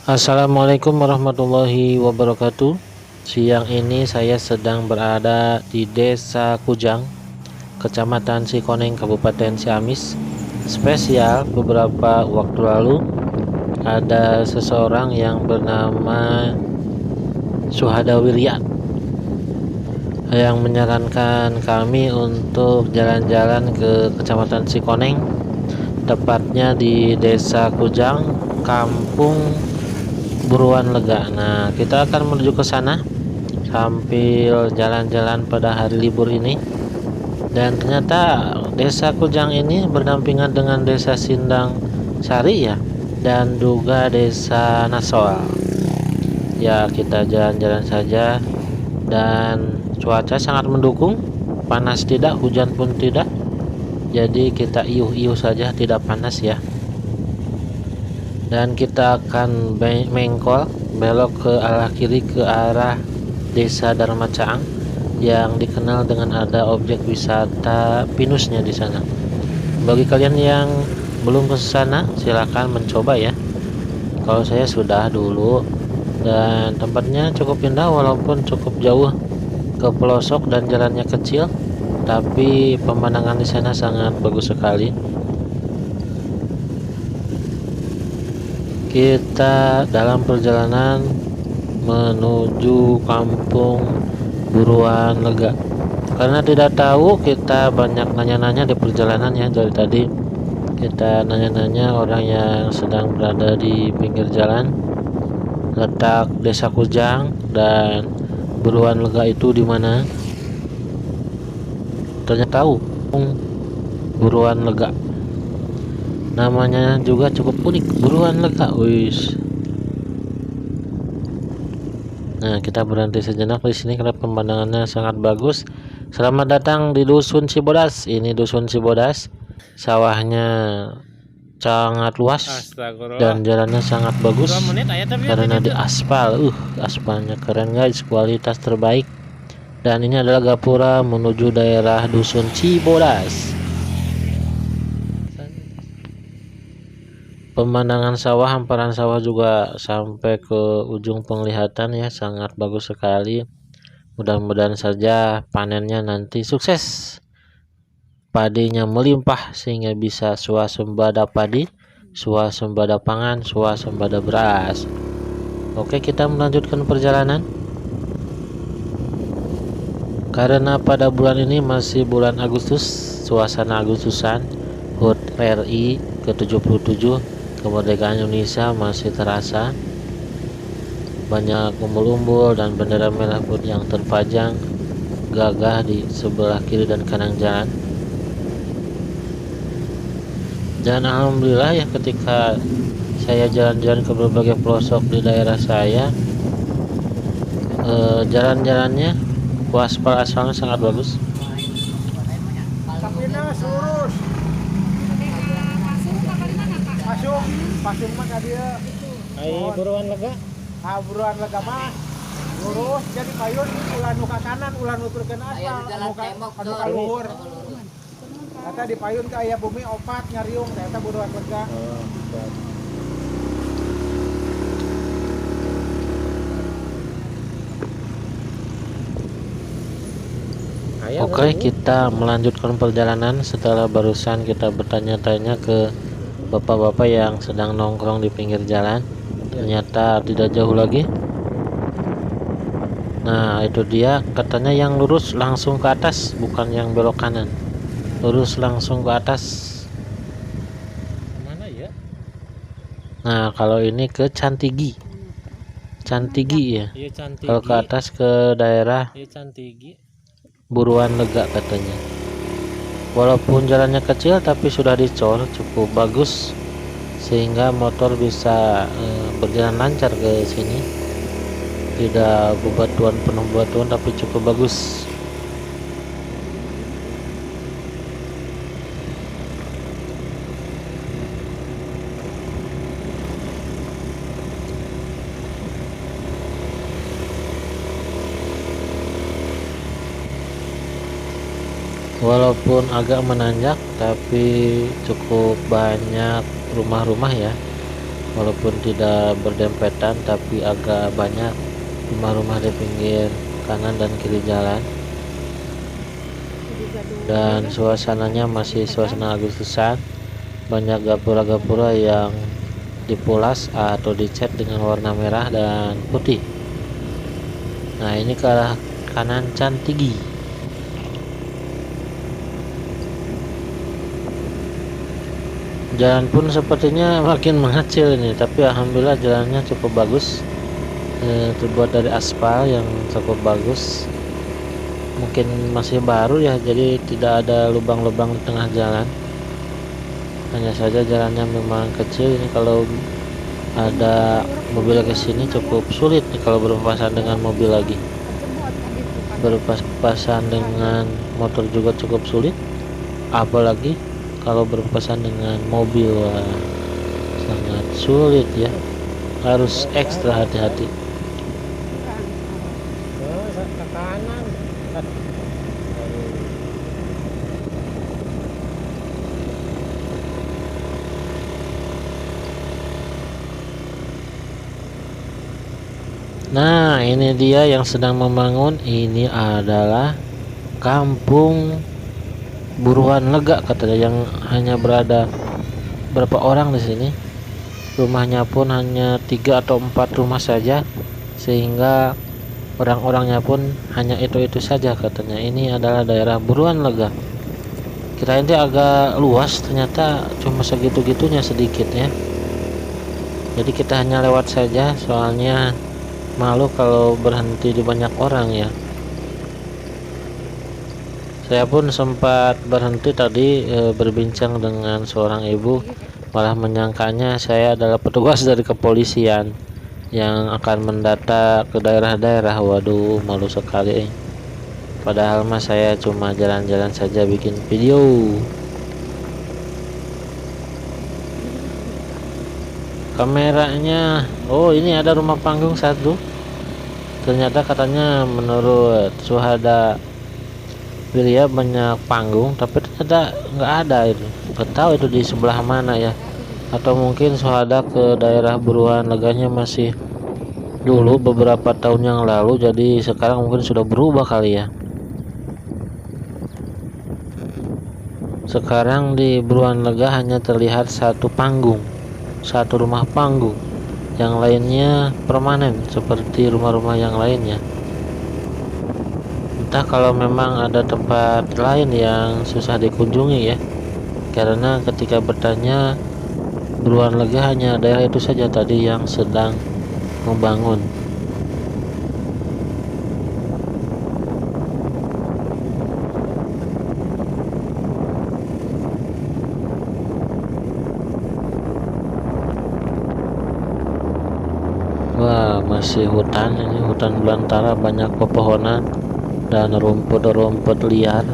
Assalamualaikum warahmatullahi wabarakatuh. Siang ini saya sedang berada di Desa Kujang, Kecamatan Cikoneng, Kabupaten Ciamis. Spesial beberapa waktu lalu ada seseorang yang bernama Suhada Wirya yang menyarankan kami untuk jalan-jalan ke Kecamatan Cikoneng, tepatnya di Desa Kujang, Kampung Buruan Lega. Nah, kita akan menuju ke sana sambil jalan-jalan pada hari libur ini. Dan ternyata Desa Kujang ini berdampingan dengan Desa Sindang Sari ya, dan juga Desa Nasol. Ya, kita jalan-jalan saja dan cuaca sangat mendukung. Panas tidak, hujan pun tidak. Jadi kita iuh-iuh saja, tidak panas ya. Dan kita akan mengkol belok ke arah kiri ke arah Desa Dharma Caang yang dikenal dengan ada objek wisata pinusnya di sana. Bagi kalian yang belum ke sana, silakan mencoba ya. Kalau saya sudah dulu, dan tempatnya cukup indah walaupun cukup jauh ke pelosok dan jalannya kecil, tapi pemandangan di sana sangat bagus sekali. Kita dalam perjalanan menuju Kampung Buruan Lega. Karena tidak tahu, kita banyak nanya-nanya di perjalanan ya. Dari tadi kita nanya-nanya orang yang sedang berada di pinggir jalan, letak Desa Kujang dan Buruan Lega itu di mana. Ternyata tahu Buruan Lega. Namanya juga cukup unik, Buruan Lega. Wis. Nah, kita berhenti sejenak di sini karena pemandangannya sangat bagus. Selamat datang di Dusun Cibodas. Ini Dusun Cibodas. Sawahnya sangat luas dan jalannya sangat bagus karena di aspal. Aspalnya keren guys, kualitas terbaik. Dan ini adalah gapura menuju daerah Dusun Cibodas. Pemandangan sawah, hamparan sawah juga sampai ke ujung penglihatan ya, sangat bagus sekali. Mudah-mudahan saja panennya nanti sukses, padinya melimpah sehingga bisa swasembada padi, swasembada pangan, swasembada beras. Oke, kita melanjutkan perjalanan. Karena pada bulan ini masih bulan Agustus, suasana Agustusan, HUT RI ke-77, kemerdekaan Indonesia masih terasa. Banyak umbul-umbul dan bendera merah putih yang terpajang gagah di sebelah kiri dan kanan jalan. Dan alhamdulillah ya, ketika saya jalan-jalan ke berbagai pelosok di daerah saya, jalan-jalannya aspalnya sangat bagus. Masuk mah dia. Buruan Lega. Buruan Lega mah lurus jadi payun ulah nu ka kanan ulah nuturkeun aspal anu ka luhur. Eta di payun ke aya bumi opat nyariung eta Buruan Lega. Oke, kita melanjutkan perjalanan setelah barusan kita bertanya-tanya ke bapak-bapak yang sedang nongkrong di pinggir jalan. Ternyata tidak jauh lagi. Nah, itu dia, katanya yang lurus langsung ke atas, bukan yang belok kanan. Lurus langsung ke atas. Mana ya? Nah, kalau ini ke Cantigi. Cantigi ya. Iya Cantigi. Kalau ke atas ke daerah Iya Cantigi. Buruan Lega katanya. Walaupun jalannya kecil tapi sudah dicor cukup bagus sehingga motor bisa berjalan lancar ke sini. Tidak bebatuan, penuh bebatuan, tapi cukup bagus. Walaupun agak menanjak tapi cukup banyak rumah-rumah ya. walaupun tidak berdempetan tapi agak banyak rumah-rumah di pinggir kanan dan kiri jalan, dan suasananya masih suasana Agustusan. Banyak gapura-gapura yang dipulas atau dicat dengan warna merah dan putih. Nah, ini ke arah kanan Cantigi. Jalan pun sepertinya makin mengecil ini, tapi alhamdulillah jalannya cukup bagus. Terbuat dari aspal yang cukup bagus. Mungkin masih baru ya, jadi tidak ada lubang-lubang di tengah jalan. Hanya saja jalannya memang kecil. Ini kalau ada mobil ke sini cukup sulit nih kalau berpapasan dengan mobil lagi. Berpapasan dengan motor juga cukup sulit, apalagi kalau berpapasan dengan mobil. Wah, sangat sulit ya, harus ekstra hati-hati. Ke kanan. Nah, ini dia yang sedang membangun. Ini adalah kampung Buruan Lega katanya, yang hanya berada berapa orang di sini. Rumahnya pun hanya 3 atau 4 rumah saja, sehingga orang-orangnya pun hanya itu-itu saja katanya. Ini adalah daerah Buruan Lega. Kirain dia agak luas, ternyata cuma segitu-gitunya sedikit ya. Jadi kita hanya lewat saja, soalnya malu kalau berhenti di banyak orang ya. Saya pun sempat berhenti tadi berbincang dengan seorang ibu, malah menyangkanya saya adalah petugas dari kepolisian yang akan mendata ke daerah-daerah. Waduh, malu sekali. Padahal mah saya cuma jalan-jalan saja bikin video. Kameranya, oh ini ada rumah panggung satu. Ternyata katanya menurut Suhada Wirya banyak panggung, tapi ternyata nggak ada itu. Nggak tahu itu di sebelah mana ya. Atau mungkin Suhada ke daerah Buruan Leganya masih dulu beberapa tahun yang lalu, jadi sekarang mungkin sudah berubah kali ya. Sekarang di Buruan Lega hanya terlihat satu panggung, satu rumah panggung, yang lainnya permanen seperti rumah-rumah yang lainnya. Entah kalau memang ada tempat lain yang susah dikunjungi ya, karena ketika bertanya Buruan Lega hanya daerah itu saja tadi yang sedang membangun. Wah, masih hutan ini, hutan belantara, banyak pepohonan dan rumput-rumput liar.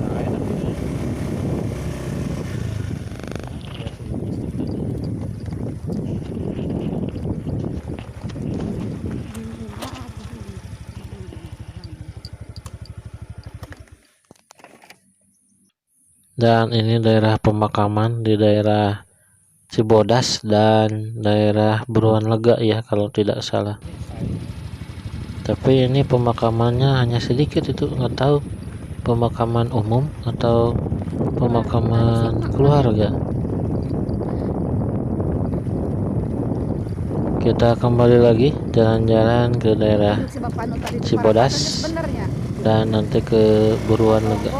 Dan ini daerah pemakaman di daerah Cibodas dan daerah Buruan Lega ya kalau tidak salah. Tapi ini pemakamannya hanya sedikit, itu nggak tahu pemakaman umum atau pemakaman keluarga. Kita kembali lagi jalan-jalan ke daerah Cibodas dan nanti ke Buruan Lega.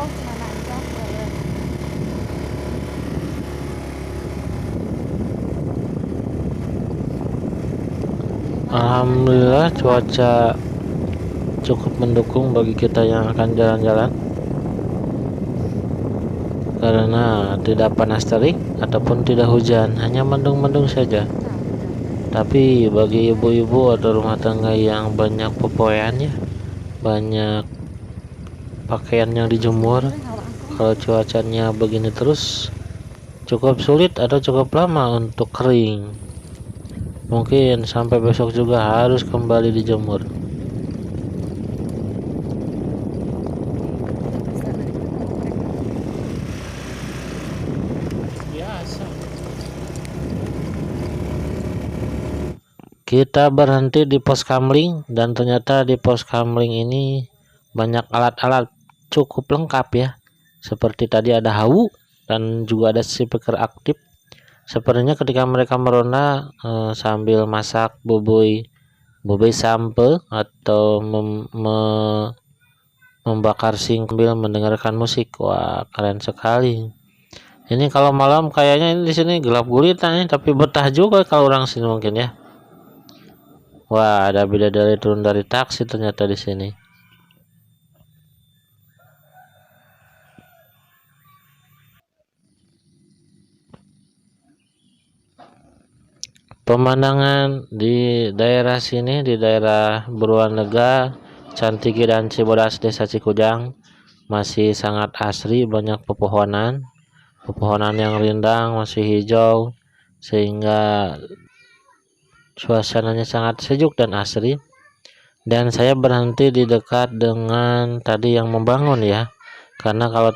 Alhamdulillah cuaca cukup mendukung bagi kita yang akan jalan-jalan, karena tidak panas terik ataupun tidak hujan, hanya mendung-mendung saja. Tapi bagi ibu-ibu atau rumah tangga yang banyak pepoyannya, banyak pakaian yang dijemur, kalau cuacanya begini terus cukup sulit atau cukup lama untuk kering. Mungkin sampai besok juga harus kembali dijemur. Biasa. Kita berhenti di pos kamling dan ternyata di pos kamling ini banyak alat-alat cukup lengkap ya. Seperti tadi ada hawu dan juga ada speaker aktif. Sepertinya ketika mereka meronda sambil masak bubui sampe atau membakar sambil mendengarkan musik. Wah, keren sekali. Ini kalau malam kayaknya ini di sini gelap gulita nih, tapi betah juga kalau orang sini mungkin ya. Wah, ada bidadari turun dari taksi ternyata di sini. Pemandangan di daerah sini, di daerah Beruanlega, Cantigi dan Cibodas, Desa Cikujang masih sangat asri, banyak pepohonan yang rindang, masih hijau, sehingga suasananya sangat sejuk dan asri. Dan saya berhenti di dekat dengan tadi yang membangun ya, karena kalau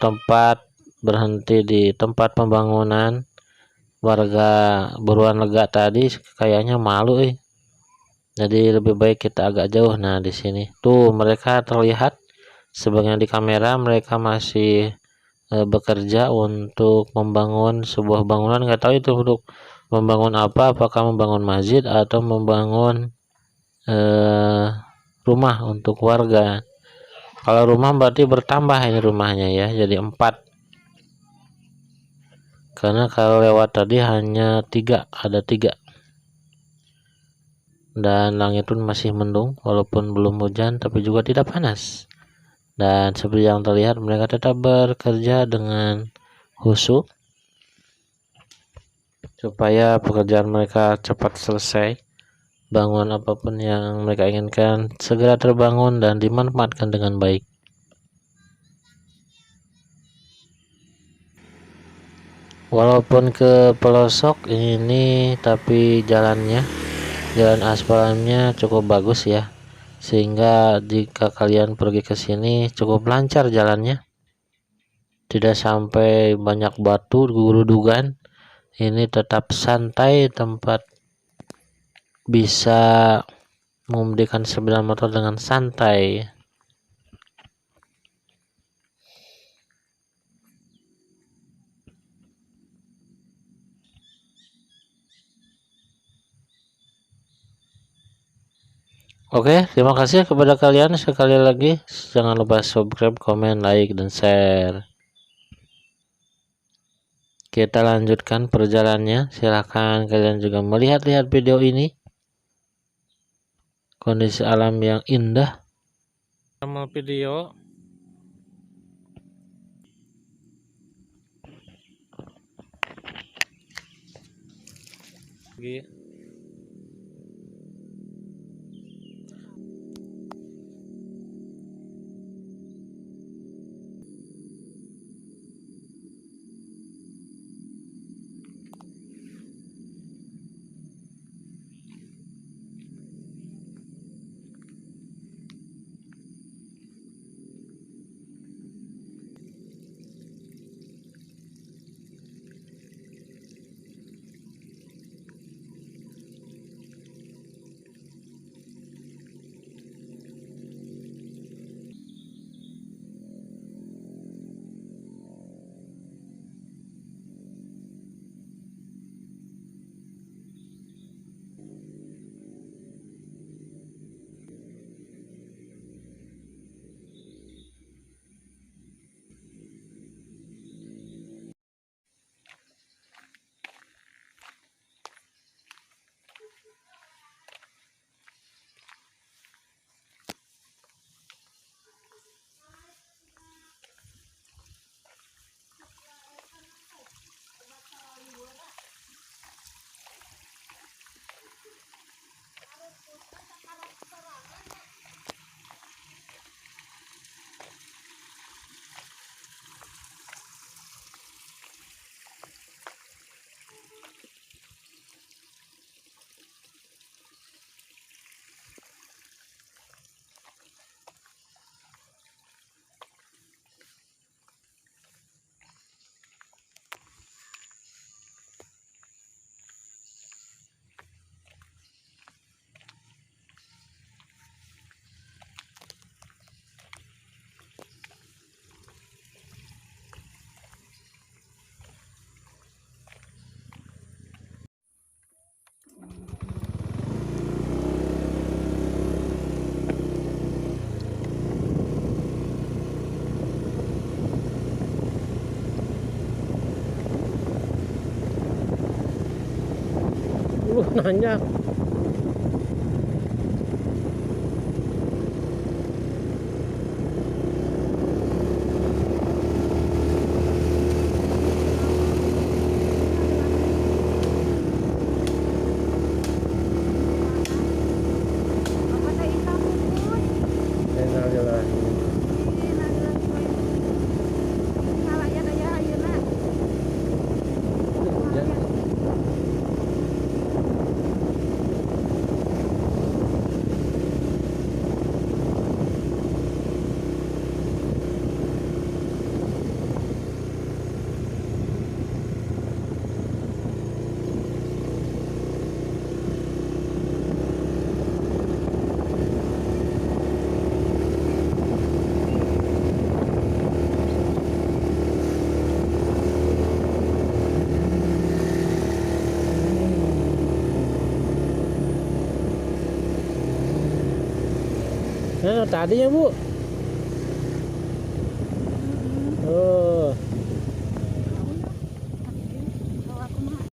berhenti di tempat pembangunan warga Beruanlega tadi kayaknya malu jadi lebih baik kita agak jauh. Nah di sini tuh mereka terlihat sebagian di kamera, mereka masih bekerja untuk membangun sebuah bangunan. Nggak tahu itu untuk membangun apa, apakah membangun masjid atau membangun rumah untuk warga. Kalau rumah berarti bertambah ini rumahnya ya, jadi 4, karena kalau lewat tadi hanya 3, ada 3. Dan langit pun masih mendung walaupun belum hujan, tapi juga tidak panas. Dan seperti yang terlihat mereka tetap bekerja dengan khusyuk supaya pekerjaan mereka cepat selesai. Bangun apapun yang mereka inginkan segera terbangun dan dimanfaatkan dengan baik. Walaupun ke pelosok ini, tapi jalan aspalnya cukup bagus ya, sehingga jika kalian pergi ke sini cukup lancar jalannya, tidak sampai banyak batu gurudugan. Ini tetap santai, tempat bisa mengemudikan sepeda motor dengan santai. Oke, terima kasih kepada kalian sekali lagi. Jangan lupa subscribe, komen, like, dan share. Kita lanjutkan perjalanannya. Silahkan kalian juga melihat-lihat video ini. Kondisi alam yang indah. Sama video. nanya. Nah, tadi ya Bu. Oh.